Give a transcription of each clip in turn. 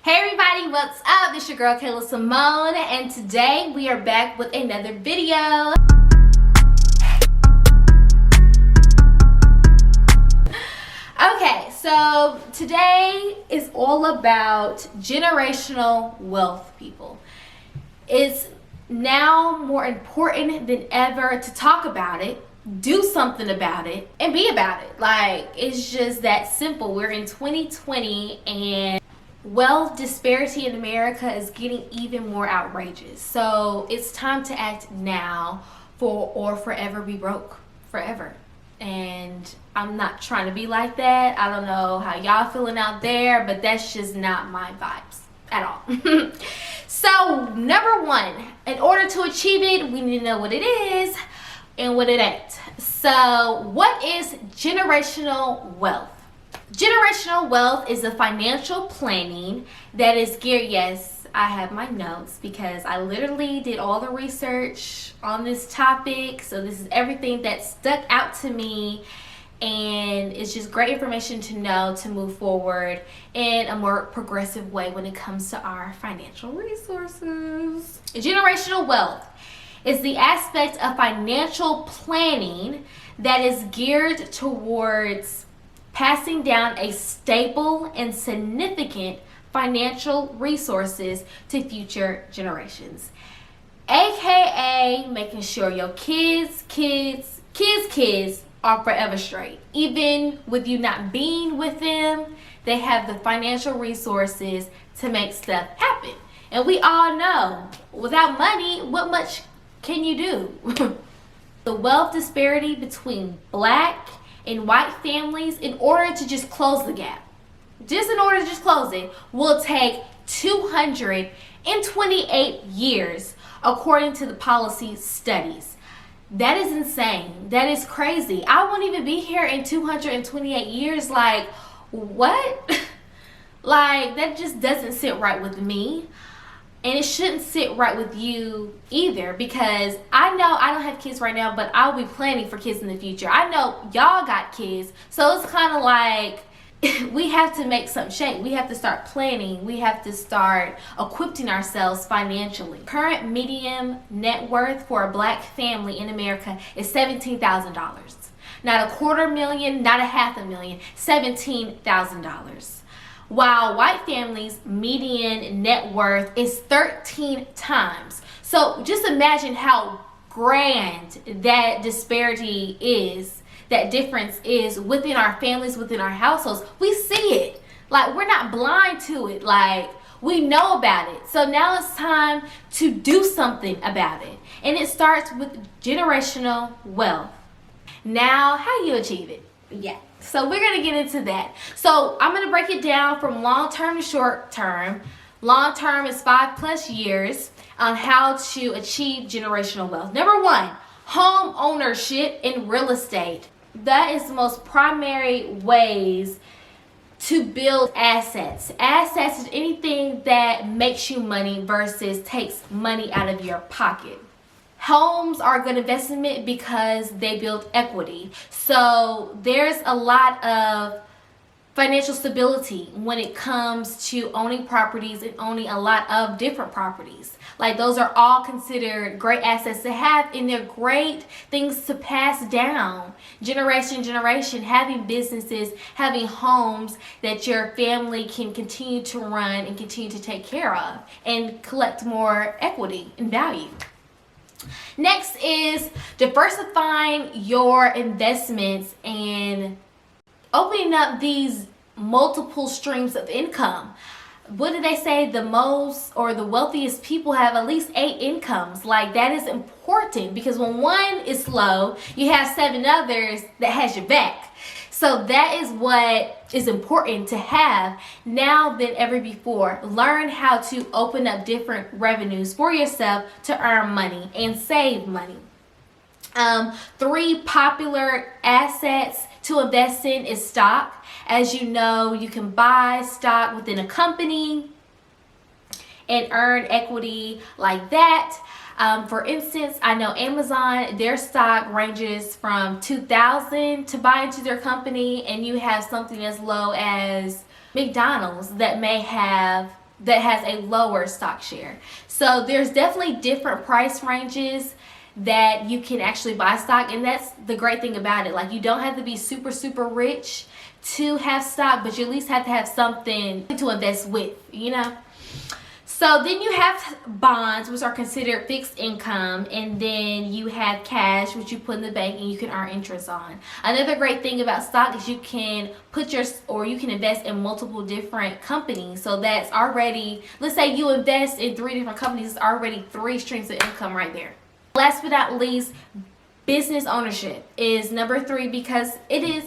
Hey everybody, what's up? This your girl Kayla Simone, and today we are back with another video. Okay, so today is all about generational wealth, people. It's now more important than ever to talk about it, do something about it, and be about it. Like, it's just that simple. We're in 2020 and wealth disparity in America is getting even more outrageous. So it's time to act now or forever be broke. Forever. And I'm not trying to be like that. I don't know how y'all feeling out there, but that's just not my vibes at all. So number one, in order to achieve it, we need to know what it is and what it ain't. So what is generational wealth? Generational wealth is a financial planning that is geared, yes, I have my notes because I literally did all the research on this topic. So this is everything that stuck out to me, and it's just great information to know to move forward in a more progressive way when it comes to our financial resources. Generational wealth is the aspect of financial planning that is geared towards passing down a stable and significant financial resources to future generations, aka making sure your kids are forever straight. Even with you not being with them, they have the financial resources to make stuff happen. And we all know, without money, what much can you do? The wealth disparity between black and white families, in order to just close the gap, will take 228 years according to the policy studies. That is insane. That is crazy. I won't even be here in 228 years. Like, what? Like, that just doesn't sit right with me. And it shouldn't sit right with you either, because I know I don't have kids right now, but I'll be planning for kids in the future. I know y'all got kids, so it's kind of like we have to make some shape. We have to start planning. We have to start equipping ourselves financially. Current median net worth for a black family in America is $17,000. Not $250,000, not $500,000, $17,000. While white families' median net worth is 13 times. So just imagine how grand that disparity is, that difference is within our families, within our households. We see it. Like, we're not blind to it. Like, we know about it. So now it's time to do something about it. And it starts with generational wealth. Now, how do you achieve it? Yeah. So we're going to get into that. So I'm going to break it down from long term to short term. Long term is 5+ years on how to achieve generational wealth. Number one, home ownership in real estate. That is the most primary ways to build assets. Assets is anything that makes you money versus takes money out of your pocket. Homes are a good investment because they build equity. So there's a lot of financial stability when it comes to owning properties and owning a lot of different properties. Like, those are all considered great assets to have, and they're great things to pass down generation to generation. Having businesses, having homes that your family can continue to run and continue to take care of and collect more equity and value. Next is diversifying your investments and opening up these multiple streams of income. What do they say? The most or the wealthiest people have at least 8 incomes. Like, that is important, because when one is low, you have 7 others that has your back. So that is what is important to have now than ever before. Learn how to open up different revenues for yourself to earn money and save money. 3 popular assets to invest in is stock. As you know, you can buy stock within a company and earn equity like that. For instance, I know Amazon, their stock ranges from $2,000 to buy into their company, and you have something as low as McDonald's that may have that has a lower stock share. So there's definitely different price ranges that you can actually buy stock, and that's the great thing about it. Like, you don't have to be super rich to have stock, but you at least have to have something to invest with, you know. So then you have bonds, which are considered fixed income, and then you have cash, which you put in the bank and you can earn interest on. Another great thing about stock is you can you can invest in multiple different companies. So that's already, let's say you invest in 3 different companies, it's already 3 streams of income right there. Last but not least, business ownership is number 3, because it is,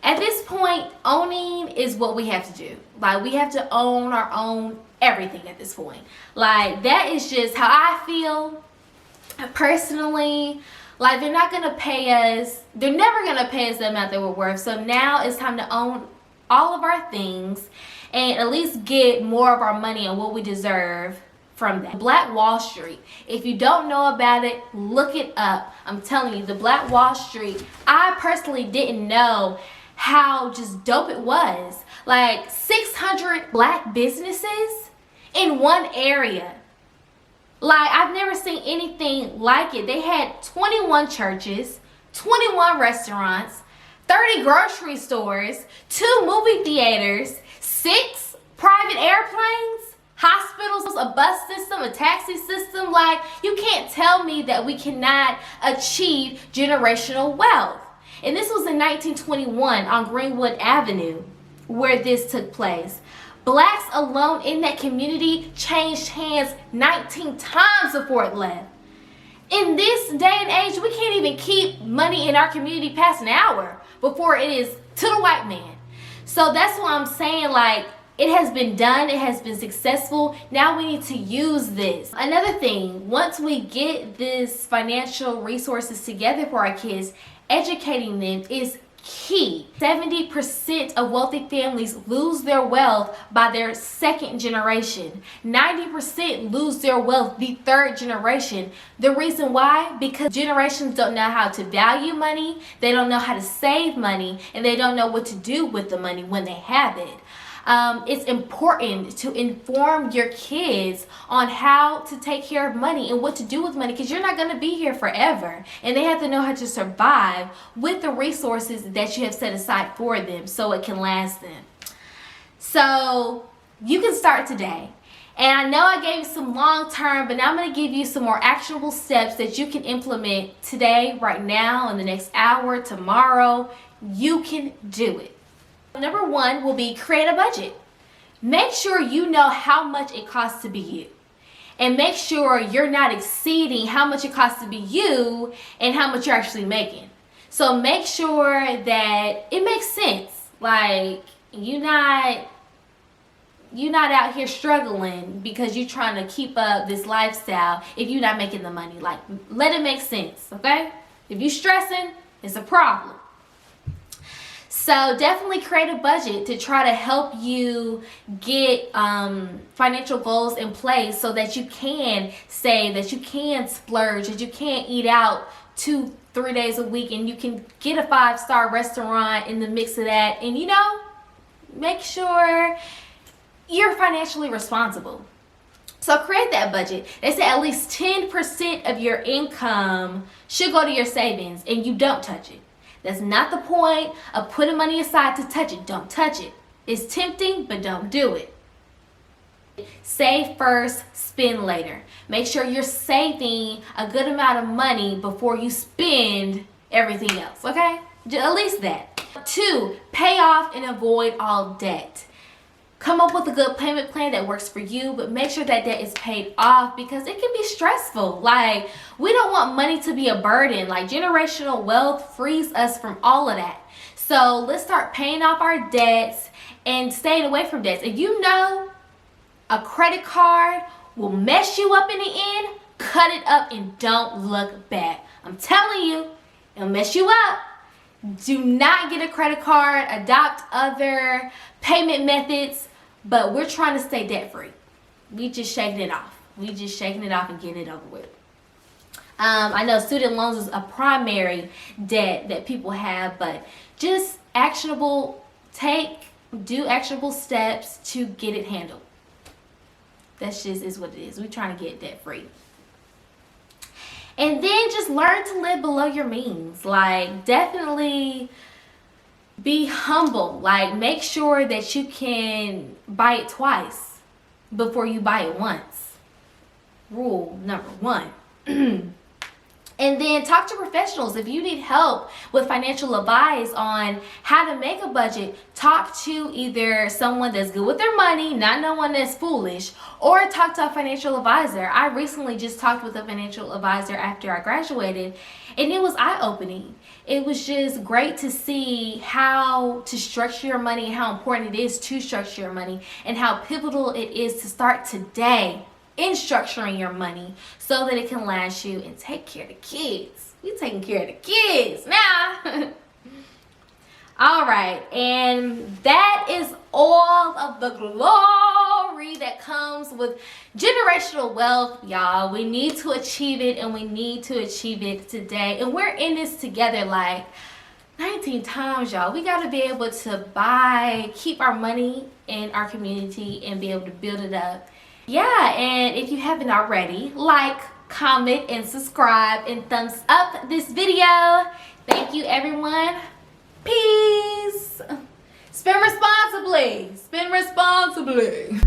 at this point, owning is what we have to do. Like, we have to own our own everything at this point. Like, that is just how I feel personally. Like, they're not gonna pay us, they're never gonna pay us the amount that we're worth. So now it's time to own all of our things and at least get more of our money and what we deserve from that. Black Wall Street, if you don't know about it, look it up. I'm telling you, the Black Wall Street, I personally didn't know how just dope it was. Like, 600 black businesses in one area. Like, I've never seen anything like it. They had 21 churches, 21 restaurants, 30 grocery stores, 2 movie theaters, 6 private airplanes, hospitals, a bus system, a taxi system. Like, you can't tell me that we cannot achieve generational wealth. And this was in 1921 on Greenwood Avenue where this took place. Blacks alone in that community changed hands 19 times before it left. In this day and age, we can't even keep money in our community past an hour before it is to the white man. So that's what I'm saying. Like, it has been done, it has been successful. Now we need to use this. Another thing, once we get this financial resources together for our kids, educating them is key. 70% of wealthy families lose their wealth by their 2nd generation. 90% lose their wealth the 3rd generation. The reason why? Because generations don't know how to value money, they don't know how to save money, and they don't know what to do with the money when they have it. It's important to inform your kids on how to take care of money and what to do with money, because you're not going to be here forever, and they have to know how to survive with the resources that you have set aside for them so it can last them. So you can start today. And I know I gave you some long term, but now I'm going to give you some more actionable steps that you can implement today, right now, in the next hour, tomorrow. You can do it. Number 1 will be create a budget. Make sure you know how much it costs to be you. And make sure you're not exceeding how much it costs to be you and how much you're actually making. So make sure that it makes sense. Like, you're not out here struggling because you're trying to keep up this lifestyle if you're not making the money. Like, let it make sense, okay? If you're stressing, it's a problem. So definitely create a budget to try to help you get financial goals in place so that you can save, that you can splurge, that you can eat out 2-3 days a week, and you can get a 5-star restaurant in the mix of that. And, you know, make sure you're financially responsible. So create that budget. They say at least 10% of your income should go to your savings, and you don't touch it. That's not the point of putting money aside to touch it. Don't touch it. It's tempting, but don't do it. Save first, spend later. Make sure you're saving a good amount of money before you spend everything else, okay? At least that. 2, pay off and avoid all debt. Come up with a good payment plan that works for you, but make sure that debt is paid off, because it can be stressful. Like, we don't want money to be a burden. Like, generational wealth frees us from all of that. So let's start paying off our debts and staying away from debts. If you know a credit card will mess you up in the end, cut it up and don't look back. I'm telling you, it'll mess you up. Do not get a credit card. Adopt other payment methods. But we're trying to stay debt free. We just shaking it off. We just shaking it off and getting it over with. I know student loans is a primary debt that people have, but just do actionable steps to get it handled. That's just is what it is. We're trying to get debt free. And then just learn to live below your means. Like, definitely be humble. Like, make sure that you can buy it twice before you buy it once. Rule number 1. And then talk to professionals. If you need help with financial advice on how to make a budget, talk to either someone that's good with their money, not no one that's foolish, or talk to a financial advisor. I recently just talked with a financial advisor after I graduated, and it was eye-opening. It was just great to see how to structure your money, how important it is to structure your money, and how pivotal it is to start today in structuring your money so that it can last you and take care of the kids. We taking care of the kids now. All right, and that is all of the glory that comes with generational wealth, y'all. We need to achieve it, and we need to achieve it today. And we're in this together like 19 times, y'all. We got to be able to keep our money in our community and be able to build it up. Yeah, and if you haven't already, like, comment, and subscribe, and thumbs up this video. Thank you, everyone. Peace. Spend responsibly. Spend responsibly.